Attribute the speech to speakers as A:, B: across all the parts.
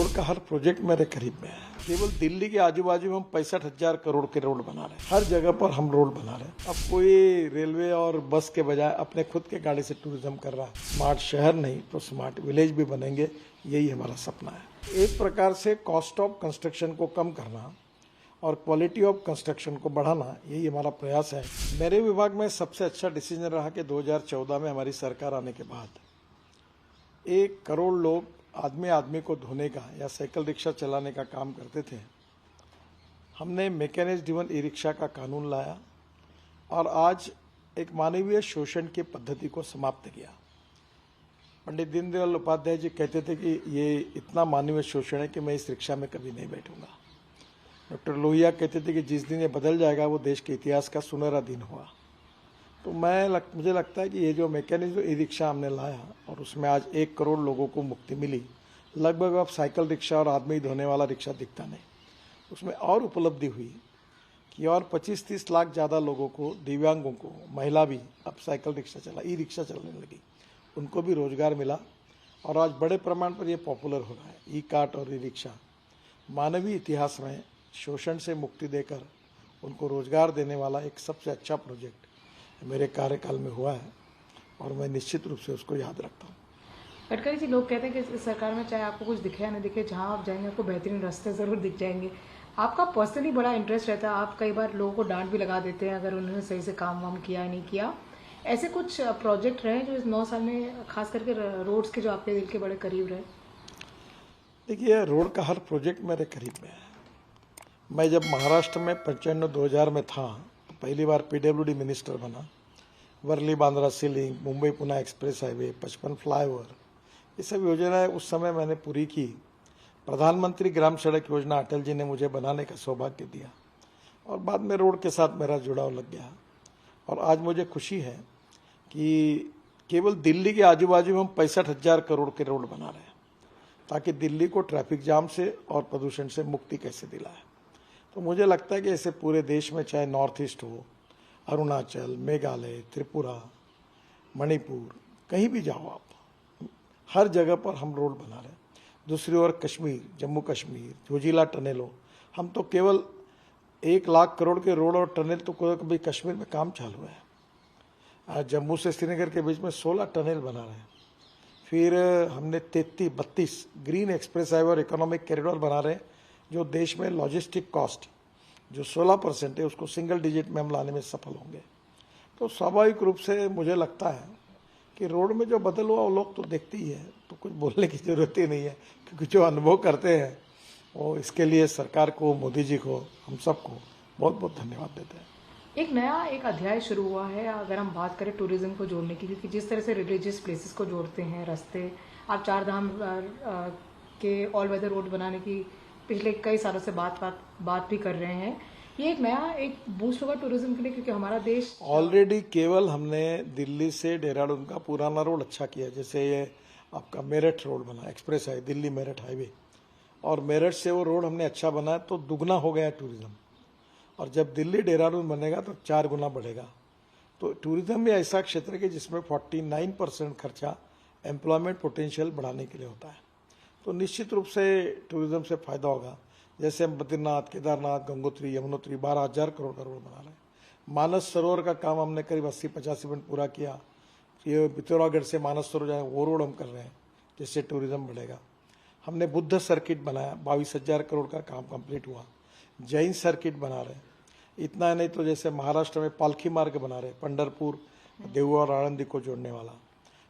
A: Road का हर project मेरे करीब में है। केवल दिल्ली के आजू बाजू में हम 65,000 करोड़ के रोड बना रहे हैं। हर जगह पर हम रोड बना रहे हैं। अब कोई रेलवे और बस के बजाय अपने खुद के गाड़ी से टूरिज्म कर रहा है। स्मार्ट शहर नहीं तो स्मार्ट विलेज भी बनेंगे, यही हमारा सपना है। एक प्रकार से कॉस्ट ऑफ कंस्ट्रक्शन को कम करना और क्वालिटी ऑफ कंस्ट्रक्शन को बढ़ाना, यही हमारा प्रयास है। मेरे विभाग में सबसे अच्छा डिसीजन रहा कि 2014 में हमारी सरकार आने के बाद 1 करोड़ लोग आदमी आदमी को धोने का या साइकिल रिक्शा चलाने का काम करते थे। हमने मैकेनिज्ड ड्रिवन ई रिक्शा का कानून लाया और आज एक मानवीय शोषण की पद्धति को समाप्त किया। पंडित दीनदयाल उपाध्याय जी कहते थे कि ये इतना मानवीय शोषण है कि मैं इस रिक्शा में कभी नहीं बैठूंगा। डॉक्टर लोहिया कहते थे कि जिस दिन ये बदल जाएगा वो देश के इतिहास का सुनहरा दिन हुआ। तो मुझे लगता है कि ये जो मैकेनिज्म ई रिक्शा हमने लाया और उसमें आज 1 करोड़ लोगों को मुक्ति मिली। लगभग अब साइकिल रिक्शा और आदमी धोने वाला रिक्शा दिखता नहीं। उसमें और उपलब्धि हुई कि और 25-30 लाख ज़्यादा लोगों को, दिव्यांगों को, महिला भी अब साइकिल रिक्शा ई रिक्शा चलने लगी। उनको भी रोजगार मिला और आज बड़े प्रमाण पर यह पॉपुलर हो रहा है। ई कार्ट और ई रिक्शा मानवीय इतिहास में शोषण से मुक्ति देकर उनको रोजगार देने वाला एक सबसे अच्छा प्रोजेक्ट मेरे कार्यकाल में हुआ है और मैं निश्चित रूप से उसको याद रखता हूँ।
B: गडकरी जी, लोग कहते हैं कि इस सरकार में चाहे आपको कुछ दिखे या नहीं दिखे, जहाँ आप जाएंगे आपको बेहतरीन रास्ते ज़रूर दिख जाएंगे। आपका पर्सनली बड़ा इंटरेस्ट रहता है, आप कई बार लोगों को डांट भी लगा देते हैं अगर उन्होंने सही से काम वाम किया नहीं किया। ऐसे कुछ प्रोजेक्ट रहे जो इस 9 साल में, खास करके रोड्स के, जो आपके दिल के बड़े करीब रहे?
A: देखिए, रोड का हर प्रोजेक्ट मेरे करीब में है। मैं जब महाराष्ट्र में 95-2000 में था, पहली बार पीडब्ल्यूडी मिनिस्टर बना। Worli Bandra sea link, Mumbai Pune express highway, 55 flyover, ये सब योजनाएं उस समय मैंने पूरी की। प्रधानमंत्री ग्राम सड़क योजना अटल जी ने मुझे बनाने का सौभाग्य दिया और बाद में रोड के साथ मेरा जुड़ाव लग गया। और आज मुझे खुशी है कि केवल दिल्ली के आजू बाजू में हम 65,000 करोड़ के रोड बना रहे हैं ताकि दिल्ली को ट्रैफिक जाम से और प्रदूषण से मुक्ति कैसे दिलाए। तो मुझे लगता है कि ऐसे पूरे देश में, चाहे नॉर्थ ईस्ट हो, अरुणाचल, मेघालय, त्रिपुरा, मणिपुर, कहीं भी जाओ आप, हर जगह पर हम रोड बना रहे हैं। दूसरी ओर कश्मीर, जम्मू कश्मीर, जोजिला टनल हो, हम तो केवल 1 लाख करोड़ के रोड और टनल तो कभी कश्मीर में काम चालू है। आज जम्मू से श्रीनगर के बीच में 16 टनल बना रहे हैं। फिर हमने 32 ग्रीन एक्सप्रेस हाईवे और इकोनॉमिक कॉरिडोर बना रहे हैं, जो देश में लॉजिस्टिक कॉस्ट जो 16% है उसको सिंगल डिजिट में हम लाने में सफल होंगे। तो स्वाभाविक रूप से मुझे लगता है कि रोड में जो बदल हुआ वो लोग तो देखते ही है, तो कुछ बोलने की जरूरत ही नहीं है, क्योंकि जो अनुभव करते हैं वो इसके लिए सरकार को, मोदी जी को, हम सबको बहुत बहुत धन्यवाद देते हैं।
B: एक नया अध्याय शुरू हुआ है अगर हम बात करें टूरिज्म को जोड़ने की, क्योंकि जिस तरह से रिलीजियस प्लेसेस को जोड़ते हैं रास्ते, आप 4 धाम के ऑल वेदर रोड बनाने की पिछले कई सालों से बात भी कर रहे हैं। ये एक बूस्ट होगा टूरिज्म के लिए, क्योंकि हमारा देश
A: ऑलरेडी केवल हमने दिल्ली से देहरादून का पुराना रोड अच्छा किया। जैसे ये आपका मेरठ रोड बना, एक्सप्रेस है दिल्ली मेरठ हाईवे, और मेरठ से वो रोड हमने अच्छा बनाया तो दुगना हो गया टूरिज्म। और जब दिल्ली देहरादून बनेगा तो 4 गुना बढ़ेगा। तो टूरिज्म भी ऐसा क्षेत्र है कि जिसमें 49% खर्चा एम्प्लॉयमेंट पोटेंशियल बढ़ाने के लिए होता है। तो निश्चित रूप से टूरिज्म से फायदा होगा। जैसे हम बद्रीनाथ, केदारनाथ, गंगोत्री, यमुनोत्री 12,000 करोड़ का रोड बना रहे हैं। मानस सरोवर का काम हमने करीब 80-85% पूरा किया। ये पिथौरागढ़ से मानस सरोवर जाए वो रोड हम कर रहे हैं, जिससे टूरिज्म बढ़ेगा। हमने बुद्ध सर्किट बनाया, 22,000 करोड़ का काम कंप्लीट हुआ। जैन सर्किट बना रहे हैं। इतना नहीं तो जैसे महाराष्ट्र में पालखी मार्ग बना रहे हैं, पंढरपुर, देहू और आळंदी को जोड़ने वाला।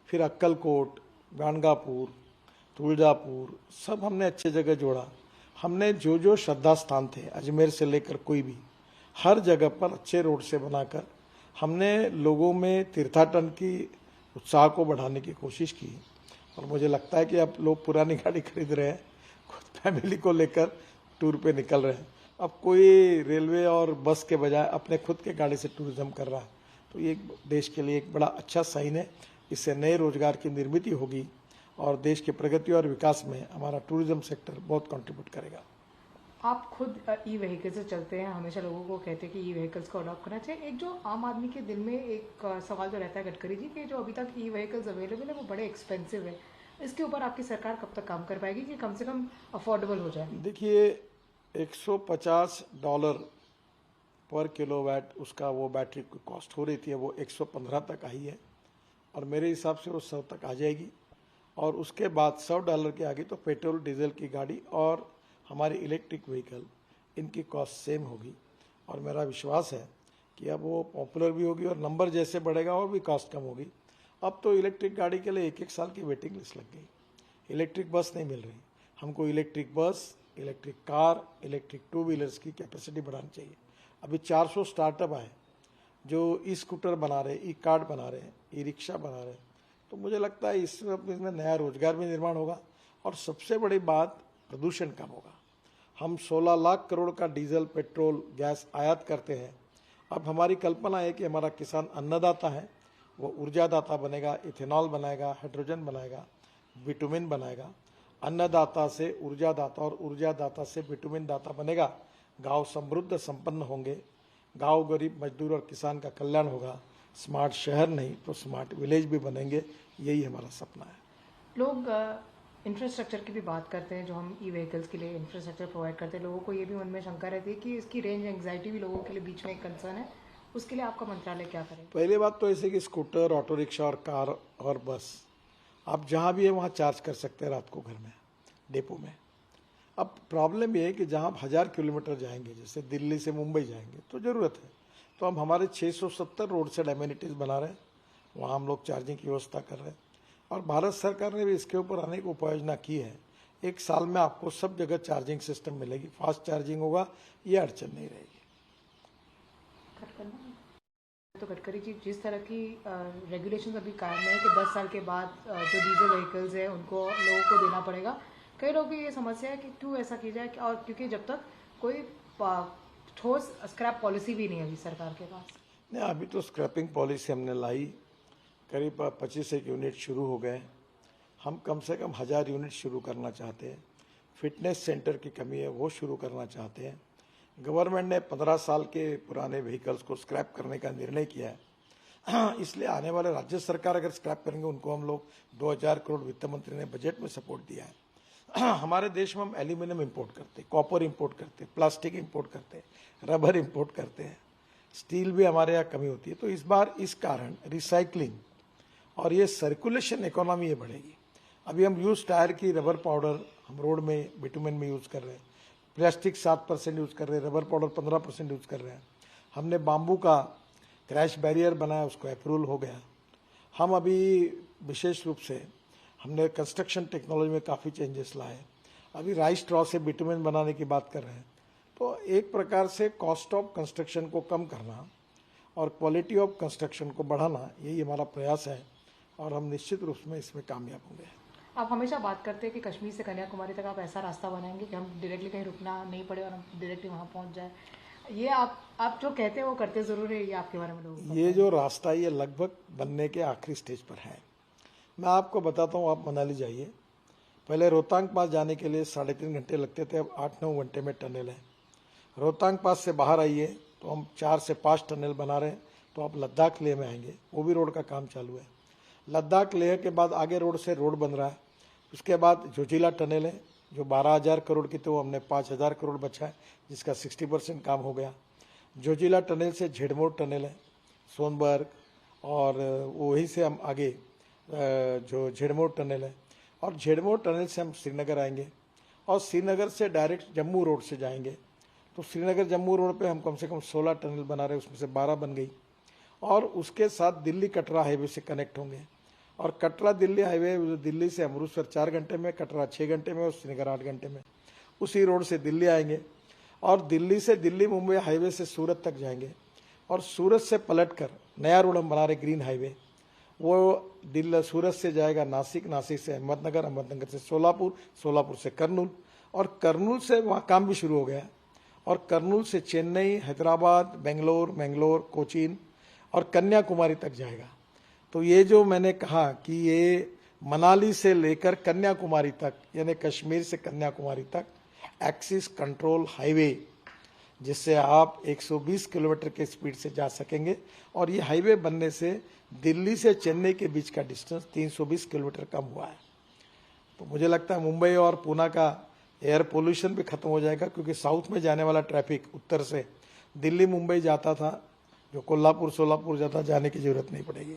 A: फिर अक्कलकोट, गाणगापुर, तुळजापुर, सब हमने अच्छी जगह जोड़ा। हमने जो श्रद्धा स्थान थे, अजमेर से लेकर कोई भी, हर जगह पर अच्छे रोड से बनाकर हमने लोगों में तीर्थाटन की उत्साह को बढ़ाने की कोशिश की। और मुझे लगता है कि अब लोग पुरानी गाड़ी खरीद रहे हैं, खुद फैमिली को लेकर टूर पे निकल रहे हैं। अब कोई रेलवे और बस के बजाय अपने खुद के गाड़ी से टूरिज्म कर रहा है। तो ये देश के लिए एक बड़ा अच्छा साइन है। इससे नए रोजगार की निर्मित होगी और देश की प्रगति और विकास में हमारा टूरिज्म सेक्टर बहुत कंट्रीब्यूट करेगा।
B: आप खुद ई व्हीकल से चलते हैं, हमेशा लोगों को कहते हैं कि ई व्हीकल्स को अडॉप्ट करना चाहिए। एक जो आम आदमी के दिल में एक सवाल जो रहता है गडकरी जी, कि जो अभी तक ई व्हीकल्स अवेलेबल है वो बड़े एक्सपेंसिव है। इसके ऊपर आपकी सरकार कब तक काम कर पाएगी कि कम से कम अफोर्डेबल हो जाए?
A: देखिए, $150 पर किलोवाट उसका वो बैटरी की कॉस्ट हो रही थी, वो 115 तक आई है और मेरे हिसाब से वो 100 तक आ जाएगी। और उसके बाद $100 के आगे तो पेट्रोल डीजल की गाड़ी और हमारी इलेक्ट्रिक व्हीकल इनकी कॉस्ट सेम होगी। और मेरा विश्वास है कि अब वो पॉपुलर भी होगी और नंबर जैसे बढ़ेगा और भी कॉस्ट कम होगी। अब तो इलेक्ट्रिक गाड़ी के लिए 1-1 साल की वेटिंग लिस्ट लग गई। इलेक्ट्रिक बस नहीं मिल रही। हमको electric bus, electric car, electric two wheelers की कैपेसिटी बढ़ानी चाहिए। अभी 400 स्टार्टअप आए जो ई स्कूटर बना रहे, ई कार्ड बना रहे, ई रिक्शा बना रहे। तो मुझे लगता है इसमें नया रोजगार भी निर्माण होगा और सबसे बड़ी बात प्रदूषण कम होगा। हम 16 लाख करोड़ का डीजल, पेट्रोल, गैस आयात करते हैं। अब हमारी कल्पना है कि हमारा किसान अन्नदाता है, वो ऊर्जादाता बनेगा, इथेनॉल बनाएगा, हाइड्रोजन बनाएगा, विटामिन बनाएगा। अन्नदाता से ऊर्जादाता और ऊर्जादाता से विटामिन दाता बनेगा। गांव समृद्ध संपन्न होंगे, गांव गरीब मजदूर और किसान का कल्याण होगा। स्मार्ट शहर नहीं तो स्मार्ट विलेज भी बनेंगे, यही हमारा सपना है।
B: लोग इंफ्रास्ट्रक्चर की भी बात करते हैं, जो हम ई व्हीकल्स के लिए इंफ्रास्ट्रक्चर प्रोवाइड करते हैं। लोगों को ये भी मन में शंका रहती है कि इसकी रेंज एंग्जाइटी भी लोगों के लिए बीच में एक कंसर्न है। उसके लिए आपका मंत्रालय क्या करेगा?
A: पहली बात तो ऐसे कि स्कूटर, ऑटो रिक्शा और कार और बस आप जहाँ भी है वहाँ चार्ज कर सकते हैं रात को घर में, डेपो में। अब प्रॉब्लम ये है कि जहाँ आप 1000 किलोमीटर जाएंगे, जैसे दिल्ली से मुंबई जाएंगे तो ज़रूरत है, तो हम हमारे 670 रोड साइड एमिनिटीज़ बना रहे हैं, वहाँ हम लोग चार्जिंग की व्यवस्था कर रहे हैं। और भारत सरकार ने भी इसके ऊपर अनेक उपाय योजना की है। 1 साल में आपको सब जगह चार्जिंग सिस्टम मिलेगी, फास्ट चार्जिंग होगा, ये अड़चन नहीं रहेगी।
B: तो गडकरी जी, जिस तरह की रेगुलेशन अभी कायम है कि 10 साल के बाद जो डीजल व्हीकल्स है उनको लोगों को देना पड़ेगा, कई लोगों की ये समस्या है कि क्यों ऐसा किया जाए, और क्योंकि जब तक कोई ठोस स्क्रैप पॉलिसी भी नहीं है अभी सरकार के पास।
A: नहीं, अभी तो स्क्रैपिंग पॉलिसी हमने लाई, करीब 25 यूनिट शुरू हो गए। हम कम से कम 1000 यूनिट शुरू करना चाहते हैं। फिटनेस सेंटर की कमी है, वो शुरू करना चाहते हैं। गवर्नमेंट ने 15 साल के पुराने व्हीकल्स को स्क्रैप करने का निर्णय किया है। इसलिए आने वाले राज्य सरकार अगर स्क्रैप करेंगे, उनको हम लोग 2000 करोड़ वित्त मंत्री ने बजट में सपोर्ट दिया है। हमारे देश में हम एल्यूमिनियम इंपोर्ट करते, कॉपर इंपोर्ट करते, प्लास्टिक इंपोर्ट करते, रबर इंपोर्ट करते हैं, स्टील भी हमारे यहाँ कमी होती है। तो इस बार इस कारण रिसाइकलिंग और ये सर्कुलेशन इकोनॉमी ये बढ़ेगी। अभी हम यूज टायर की रबर पाउडर हम रोड में बिटुमेन में यूज़ कर रहे हैं, प्लास्टिक 7% यूज़ कर रहे हैं, रबर पाउडर 15% यूज़ कर रहे हैं। हमने बाम्बू का क्रैश बैरियर बनाया, उसको अप्रूवल हो गया। हम अभी विशेष रूप से हमने कंस्ट्रक्शन टेक्नोलॉजी में काफ़ी चेंजेस लाए। अभी राइस स्ट्रॉ से बिटुमेन बनाने की बात कर रहे हैं। तो एक प्रकार से कॉस्ट ऑफ कंस्ट्रक्शन को कम करना और क्वालिटी ऑफ कंस्ट्रक्शन को बढ़ाना, यही हमारा प्रयास है और हम निश्चित रूप में इसमें कामयाब होंगे।
B: आप हमेशा बात करते हैं कि कश्मीर से कन्याकुमारी तक आप ऐसा रास्ता बनाएंगे कि हम डायरेक्टली कहीं रुकना नहीं पड़े और हम डायरेक्टली वहाँ पहुँच जाए। ये आप जो कहते हैं वो करते ज़रूर है, ये आपके बारे में लोग
A: ये जो रास्ता ये लगभग बनने के आखिरी स्टेज पर है। मैं आपको बताता हूँ, आप मनाली जाइए, पहले रोहतांग पास जाने के लिए 3.5 घंटे लगते थे, अब 8-9 घंटे में टनल है। रोहतांग पास से बाहर आइए तो हम 4 से 5 टनल बना रहे हैं, तो आप लद्दाख लेह में आएंगे, वो भी रोड का काम चालू है। लद्दाख लेह के बाद आगे रोड से रोड बन रहा है। उसके बाद जोजिला टनल है, जो 12,000 करोड़ की, तो हमने 5,000 करोड़ बचा है, जिसका 60% काम हो गया। जोजिला टनल से झेड़मोड़ टनल है, सोनबर्ग, और वहीं से हम आगे जो झेड़मोड़ टनल है, और झेड़मोड़ टनल से हम श्रीनगर आएंगे और श्रीनगर से डायरेक्ट जम्मू रोड से जाएंगे। तो श्रीनगर जम्मू रोड पे हम कम से कम 16 टनल बना रहे हैं, उसमें से 12 बन गई। और उसके साथ दिल्ली कटरा हाईवे से कनेक्ट होंगे, और कटरा दिल्ली हाईवे दिल्ली से अमृतसर 4 घंटे में, कटरा 6 घंटे में और श्रीनगर 8 घंटे में। उसी रोड से दिल्ली आएंगे और दिल्ली से दिल्ली मुंबई हाईवे से सूरत तक जाएंगे, और सूरत से पलटकर नया रोड हम बना रहे ग्रीन हाईवे, वो दिल्ली सूरत से जाएगा नासिक, नासिक से अहमदनगर, अहमदनगर से सोलापुर, सोलापुर से कर्नूल, और कर्नूल से वहाँ काम भी शुरू हो गया, और कर्नूल से चेन्नई, हैदराबाद, बेंगलोर, मैंगलोर, कोचीन और कन्याकुमारी तक जाएगा। तो ये जो मैंने कहा कि ये मनाली से लेकर कन्याकुमारी तक, यानी कश्मीर से कन्याकुमारी तक एक्सिस कंट्रोल हाईवे, जिससे आप 120 किलोमीटर के स्पीड से जा सकेंगे। और ये हाईवे बनने से दिल्ली से चेन्नई के बीच का डिस्टेंस 320 किलोमीटर कम हुआ है। तो मुझे लगता है मुंबई और पुणे का एयर पोल्यूशन भी खत्म हो जाएगा, क्योंकि साउथ में जाने वाला ट्रैफिक उत्तर से दिल्ली मुंबई जाता था, जो कोल्हापुर सोलापुर जाता, जाने की जरूरत नहीं पड़ेगी।